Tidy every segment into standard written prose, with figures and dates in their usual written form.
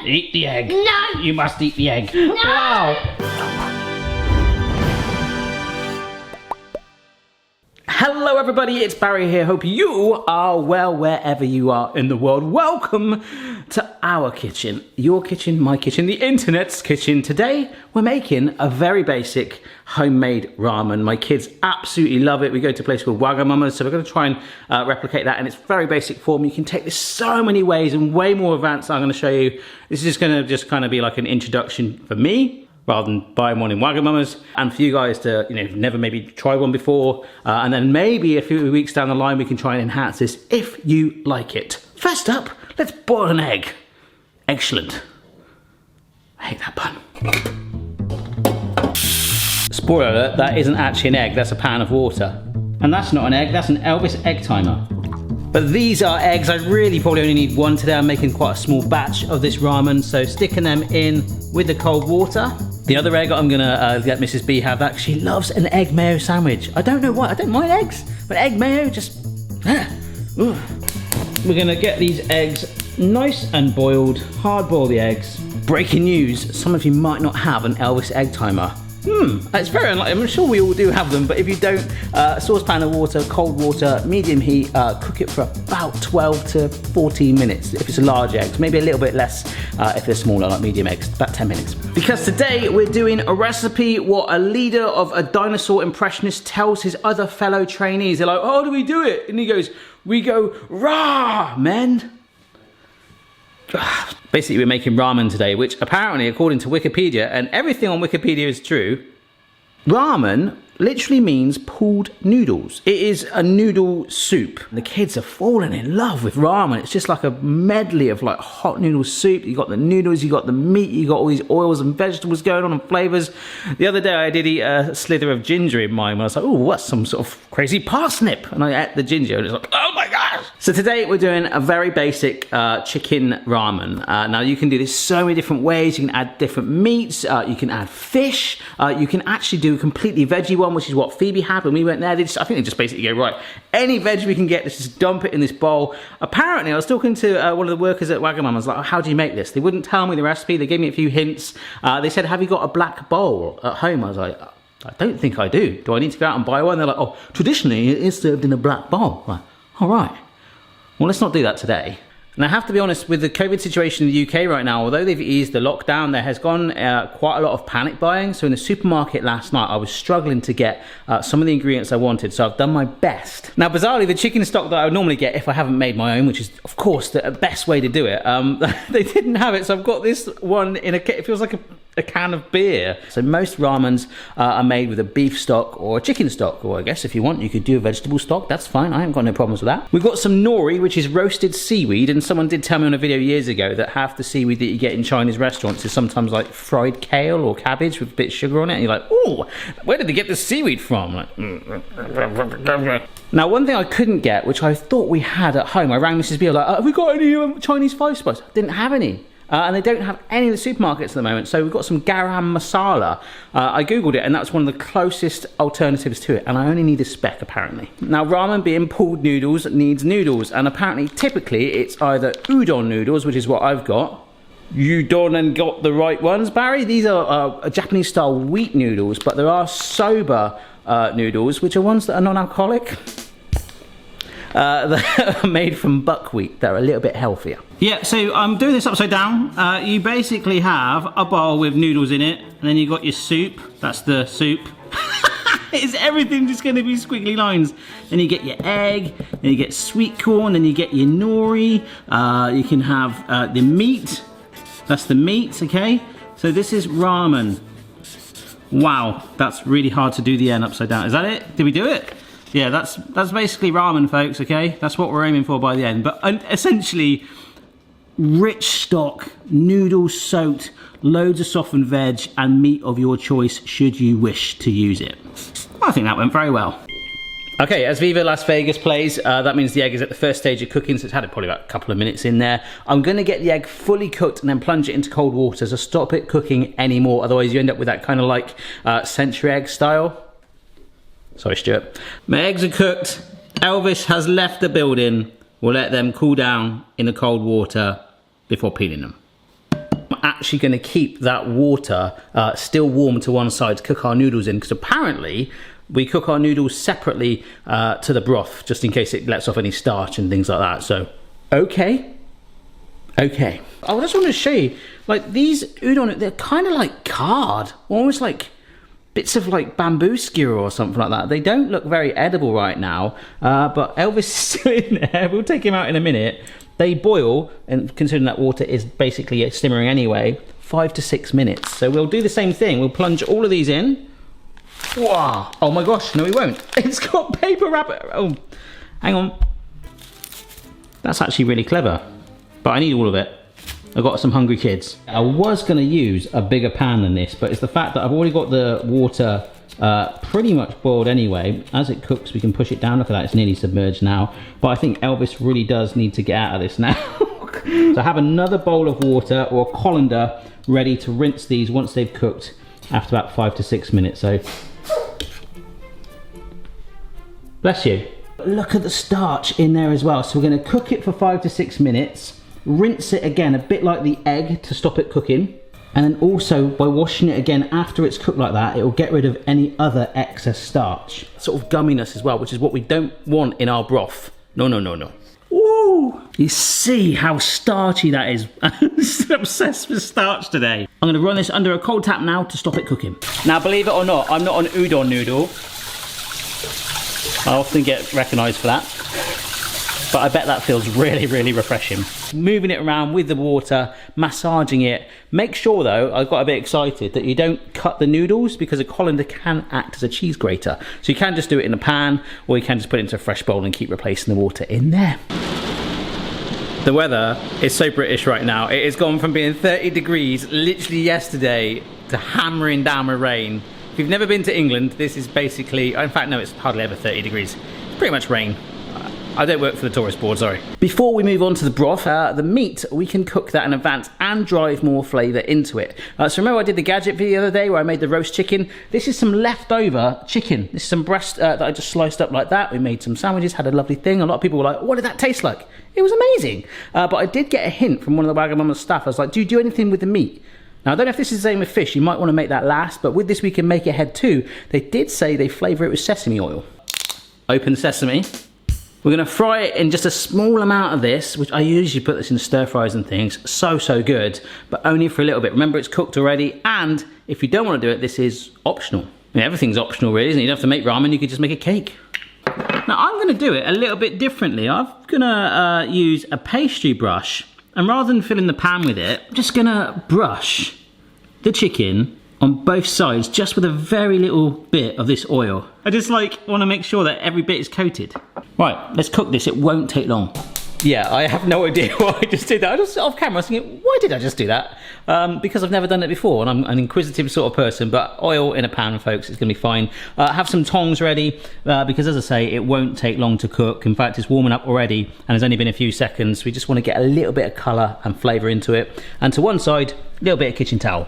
Eat the egg. No. You must eat the egg. No. Wow. Hello everybody, it's Barry here. Hope you are well wherever you are in the world. Welcome to our kitchen, your kitchen, my kitchen, the internet's kitchen. Today we're making a very basic homemade ramen. My kids absolutely love it. We go to a place called Wagamama, so we're going to try and replicate that in its very basic form. You can take this so many ways and way more advanced than I'm going to show you. This is going to kind of be like an introduction for me, rather than buying one in Wagamama's, and for you guys to, never maybe try one before, and then maybe a few weeks down the line we can try and enhance this if you like it. First up, let's boil an egg. Excellent. I hate that pun. Spoiler alert, that isn't actually an egg, that's a pan of water. And that's not an egg, that's an Elvis egg timer. But these are eggs. I really probably only need one today. I'm making quite a small batch of this ramen, so sticking them in with the cold water. The other egg I'm gonna let Mrs. B have that. She loves an egg mayo sandwich. I don't know why, I don't mind eggs, but egg mayo just, We're gonna get these eggs nice and boiled, hard boil the eggs. Breaking news, some of you might not have an Elvis egg timer. It's very unlikely. I'm sure we all do have them, but if you don't, saucepan of water, cold water, medium heat, cook it for about 12 to 14 minutes if it's a large egg, maybe a little bit less if they're smaller, like medium eggs, about 10 minutes. Because today we're doing a recipe what a leader of a dinosaur impressionist tells his other fellow trainees. They're like, how do we do it? And he goes, we go, rah, men. Basically, we're making ramen today, which apparently, according to Wikipedia, and everything on Wikipedia is true, ramen literally means pooled noodles. It is a noodle soup. The kids are falling in love with ramen. It's just like a medley of like hot noodle soup. You got the noodles, you got the meat, you got all these oils and vegetables going on and flavors. The other day I did eat a slither of ginger in mine. I was like, oh, what's some sort of crazy parsnip? And I ate the ginger and it's like, oh my gosh. So today we're doing a very basic chicken ramen. Now you can do this so many different ways. You can add different meats. You can add fish. You can actually do a completely veggie one, which is what Phoebe had when we went there. I think they just basically go, right, any veg we can get, let's just dump it in this bowl. Apparently, I was talking to one of the workers at Wagamama. I was like, oh, how do you make this? They wouldn't tell me the recipe. They gave me a few hints. They said, have you got a black bowl at home? I was like, I don't think I do. Do I need to go out and buy one? They're like, oh, traditionally it is served in a black bowl. I'm like, all right. Well, let's not do that today. And I have to be honest, with the COVID situation in the UK right now, although they've eased the lockdown, there has gone quite a lot of panic buying. So in the supermarket last night, I was struggling to get some of the ingredients I wanted. So I've done my best. Now, bizarrely, the chicken stock that I would normally get if I haven't made my own, which is, of course, the best way to do it, they didn't have it. So I've got this one in it feels like a can of beer. So most ramens are made with a beef stock or a chicken stock, or I guess if you want, you could do a vegetable stock. That's fine. I haven't got no problems with that. We've got some nori, which is roasted seaweed, and someone did tell me on a video years ago that half the seaweed that you get in Chinese restaurants is sometimes like fried kale or cabbage with a bit of sugar on it, and you're like, oh, where did they get the seaweed from? Like, Now, one thing I couldn't get, which I thought we had at home, I rang Mrs. B, I was like, have we got any Chinese five spice? Didn't have any. And they don't have any of the supermarkets at the moment, so we've got some garam masala. I googled it, and that's one of the closest alternatives to it, and I only need a speck, apparently. Now, ramen being pooled noodles needs noodles, and apparently, typically, it's either udon noodles, which is what I've got. You done and got the right ones, Barry. These are Japanese-style wheat noodles, but there are soba noodles, which are ones that are non-alcoholic. That are made from buckwheat. They're a little bit healthier. Yeah, so I'm doing this upside down. You basically have a bowl with noodles in it, and then you got your soup. That's the soup. Is everything just going to be squiggly lines? Then you get your egg, then you get sweet corn, then you get your nori. You can have the meat. That's the meat, okay? So this is ramen. Wow, that's really hard to do the end upside down. Is that it? Did we do it? Yeah, that's basically ramen, folks, okay? That's what we're aiming for by the end. But essentially, rich stock, noodles soaked, loads of softened veg, and meat of your choice should you wish to use it. I think that went very well. Okay, as Viva Las Vegas plays, that means the egg is at the first stage of cooking, so it's had probably about a couple of minutes in there. I'm gonna get the egg fully cooked and then plunge it into cold water, so stop it cooking anymore, otherwise you end up with that kind of like century egg style. Sorry, Stuart. My eggs are cooked. Elvis has left the building. We'll let them cool down in the cold water before peeling them. actually going to keep that water still warm to one side to cook our noodles in, because apparently we cook our noodles separately to the broth, just in case it lets off any starch and things like that. So, okay. I just want to show you, like, these udon, they're kind of like card, almost like bits of like bamboo skewer or something like that. They don't look very edible right now, but Elvis is still in there. We'll take him out in a minute. They boil, and considering that water is basically simmering anyway, 5 to 6 minutes. So we'll do the same thing. We'll plunge all of these in. Wow. Oh my gosh, no we won't. It's got paper wrapper. Oh, hang on. That's actually really clever, but I need all of it. I've got some hungry kids. I was going to use a bigger pan than this, but it's the fact that I've already got the water pretty much boiled anyway. As it cooks, we can push it down. Look at that, it's nearly submerged now. But I think Elvis really does need to get out of this now. So I have another bowl of water or a colander ready to rinse these once they've cooked after about 5 to 6 minutes. So, bless you. Look at the starch in there as well. So we're going to cook it for 5 to 6 minutes. Rinse it again, a bit like the egg, to stop it cooking. And then also, by washing it again after it's cooked like that, it will get rid of any other excess starch. Sort of gumminess as well, which is what we don't want in our broth. No. Ooh! You see how starchy that is. I'm so obsessed with starch today. I'm going to run this under a cold tap now to stop it cooking. Now, believe it or not, I'm not an udon noodle. I often get recognised for that. But I bet that feels really, really refreshing. Moving it around with the water, massaging it. Make sure though, I got a bit excited, that you don't cut the noodles, because a colander can act as a cheese grater. So you can just do it in a pan, or you can just put it into a fresh bowl and keep replacing the water in there. The weather is so British right now. It has gone from being 30 degrees literally yesterday to hammering down with rain. If you've never been to England, this is basically, in fact no, it's hardly ever 30 degrees. It's pretty much rain. I don't work for the tourist board, sorry. Before we move on to the broth, the meat, we can cook that in advance and drive more flavour into it. So remember I did the gadget video the other day where I made the roast chicken? This is some leftover chicken. This is some breast that I just sliced up like that. We made some sandwiches, had a lovely thing. A lot of people were like, what did that taste like? It was amazing. But I did get a hint from one of the Wagamama staff. I was like, do you do anything with the meat? Now, I don't know if this is the same with fish. You might want to make that last, but with this we can make it ahead too. They did say they flavour it with sesame oil. Open sesame. We're going to fry it in just a small amount of this, which I usually put this in stir fries and things. So good, but only for a little bit. Remember, it's cooked already, and if you don't want to do it, this is optional. I mean, everything's optional really, isn't it? You don't have to make ramen, you could just make a cake. Now, I'm going to do it a little bit differently. I'm going to use a pastry brush, and rather than filling the pan with it, I'm just going to brush the chicken on both sides, just with a very little bit of this oil. I just want to make sure that every bit is coated. Right, let's cook this. It won't take long. Yeah, I have no idea why I just did that. I just off camera, I was thinking, why did I just do that? Because I've never done it before, and I'm an inquisitive sort of person, but oil in a pan, folks, it's gonna be fine. Have some tongs ready, because as I say, it won't take long to cook. In fact, it's warming up already, and it's only been a few seconds. We just wanna get a little bit of color and flavor into it. And to one side, a little bit of kitchen towel.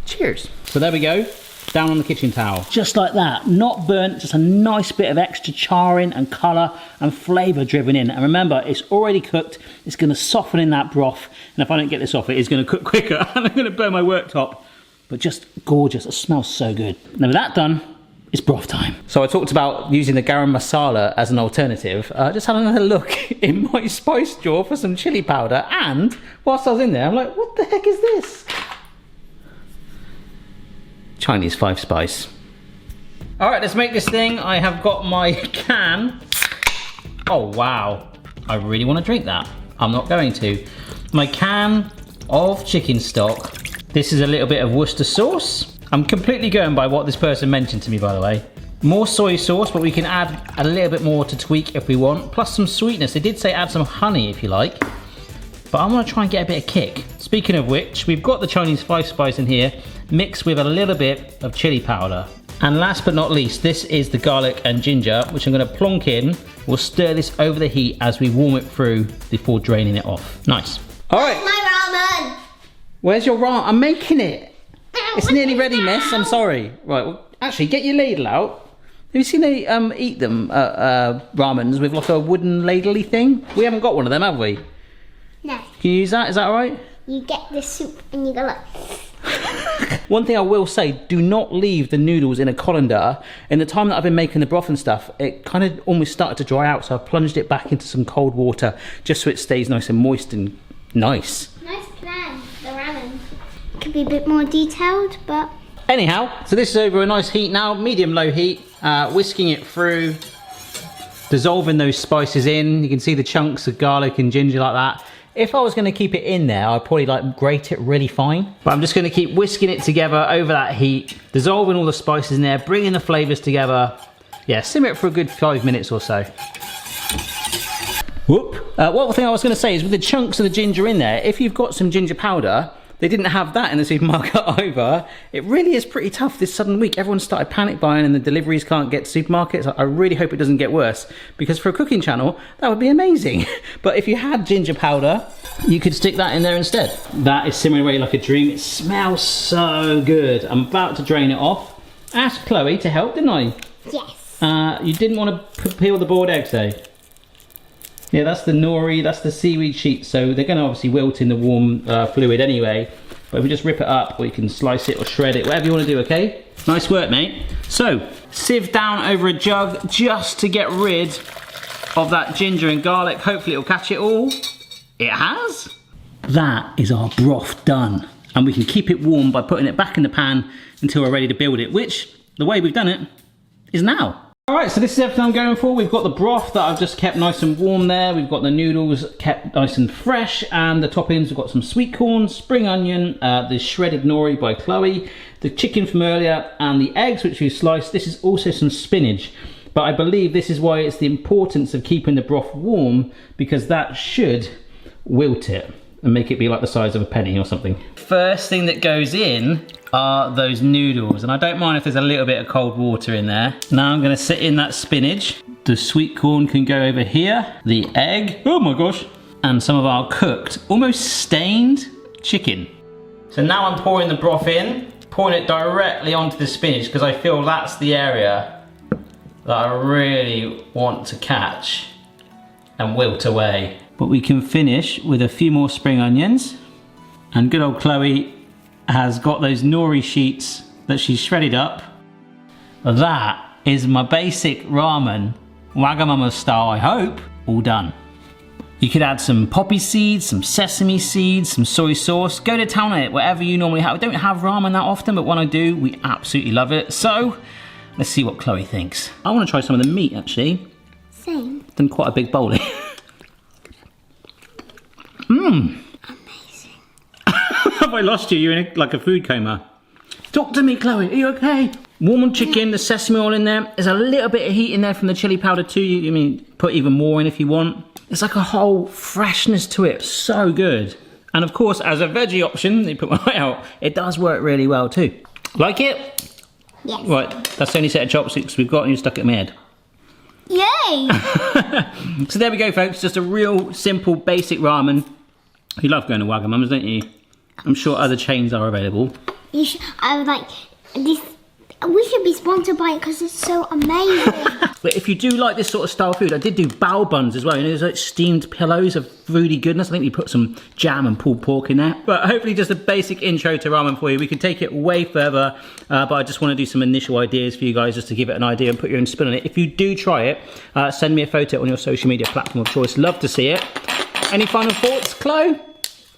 Cheers. So there we go, down on the kitchen towel. Just like that, not burnt, just a nice bit of extra charring and colour and flavour driven in. And remember, it's already cooked, it's going to soften in that broth, and if I don't get this off, it is going to cook quicker, and I'm going to burn my worktop. But just gorgeous, it smells so good. Now with that done, it's broth time. So I talked about using the garam masala as an alternative. Just had another look in my spice drawer for some chili powder, and whilst I was in there, I'm like, what the heck is this? Chinese 5 spice. All right, let's make this thing. I have got my can. Oh wow, I really want to drink that. I'm not going to. My can of chicken stock. This is a little bit of Worcester sauce. I'm completely going by what this person mentioned to me, by the way. More soy sauce, but we can add a little bit more to tweak if we want. Plus some sweetness. They did say add some honey if you like. But I want to try and get a bit of kick. Speaking of which, we've got the Chinese 5 spice in here, mixed with a little bit of chili powder. And last but not least, this is the garlic and ginger, which I'm going to plonk in. We'll stir this over the heat as we warm it through before draining it off. Nice. All right. My ramen. Where's your ramen? I'm making it. It's nearly ready, miss. I'm sorry. Right, well, actually, get your ladle out. Have you seen they eat them, ramens, with like a wooden ladly thing? We haven't got one of them, have we? No. Can you use that? Is that all right? you get the soup and you go like... One thing I will say, do not leave the noodles in a colander. In the time that I've been making the broth and stuff, it kind of almost started to dry out, so I've plunged it back into some cold water just so it stays nice and moist and nice. Nice plan, the ramen. Could be a bit more detailed, but... Anyhow, so this is over a nice heat now, medium-low heat, whisking it through, dissolving those spices in. You can see the chunks of garlic and ginger like that. If I was going to keep it in there, I'd probably like grate it really fine. But I'm just going to keep whisking it together over that heat, dissolving all the spices in there, bringing the flavours together. Yeah, simmer it for a good 5 minutes or so. Whoop. One thing I was going to say is with the chunks of the ginger in there, if you've got some ginger powder, they didn't have that in the supermarket either. It really is pretty tough this sudden week. Everyone started panic buying and the deliveries can't get to supermarkets. I really hope it doesn't get worse, because for a cooking channel, that would be amazing. But if you had ginger powder, you could stick that in there instead. That is simmering away like a dream. It smells so good. I'm about to drain it off. I asked Chloe to help, didn't I? Yes. You didn't want to peel the boiled eggs though. Yeah, that's the nori, that's the seaweed sheets, so they're going to obviously wilt in the warm fluid anyway. But if we just rip it up, or you can slice it or shred it, whatever you want to do, okay? Nice work, mate. So, sieve down over a jug just to get rid of that ginger and garlic. Hopefully it'll catch it all. It has. That is our broth done. And we can keep it warm by putting it back in the pan until we're ready to build it, which, the way we've done it, is now. Alright, so this is everything I'm going for. We've got the broth that I've just kept nice and warm there. We've got the noodles kept nice and fresh. And the toppings, we've got some sweet corn, spring onion, the shredded nori by Chloe, the chicken from earlier, and the eggs which we sliced. This is also some spinach. But I believe this is why it's the importance of keeping the broth warm, because that should wilt it and make it be like the size of a penny or something. First thing that goes in are those noodles, and I don't mind if there's a little bit of cold water in there. Now I'm going to sit in that spinach. The sweet corn can go over here, the egg, oh my gosh, and some of our cooked, almost stained chicken. So now I'm pouring the broth in, pouring it directly onto the spinach, because I feel that's the area that I really want to catch and wilt away. But we can finish with a few more spring onions, and good old Chloe has got those nori sheets that she's shredded up. That is my basic ramen, Wagamama style, I hope, all done. You could add some poppy seeds, some sesame seeds, some soy sauce. Go to town on it, whatever you normally have. I don't have ramen that often, but when I do, we absolutely love it. So, let's see what Chloe thinks. I want to try some of the meat, actually. Same. Done quite a big bowl here. Mmm. Have I lost you? You're in like a food coma. Talk to me, Chloe. Are you okay? Warm chicken, the sesame oil in there. There's a little bit of heat in there from the chili powder too. You mean put even more in if you want. It's like a whole freshness to it. So good. And of course, as a veggie option, they put my eye out. It does work really well too. Like it? Yes. Right. That's the only set of chopsticks we've got, and you stuck it in my head. Yay! So there we go, folks. Just a real simple, basic ramen. You love going to Wagamama's, don't you? I'm sure other chains are available. You should, I would like this. We should be sponsored by it because it's so amazing. But if you do like this sort of style food, I did do bao buns as well. You know, there's like steamed pillows of foodie goodness. I think you put some jam and pulled pork in there. But hopefully just a basic intro to ramen for you. We can take it way further, but I just want to do some initial ideas for you guys just to give it an idea and put your own spin on it. If you do try it, send me a photo on your social media platform of choice. Love to see it. Any final thoughts, Chloe?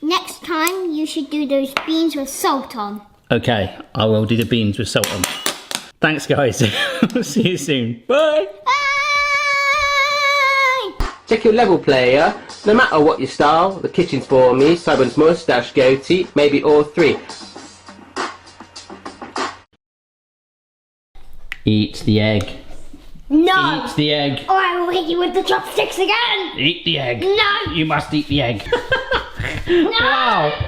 Next time you should do those beans with salt on. Okay, I will do the beans with salt on. Thanks, guys. See you soon. Bye. Bye! Check your level, player. No matter what your style, the kitchen's for me. Simon's moustache, goatee, maybe all three. Eat the egg. No! Eat the egg. Or I will hit you with the chopsticks again! Eat the egg. No! You must eat the egg. No! Wow.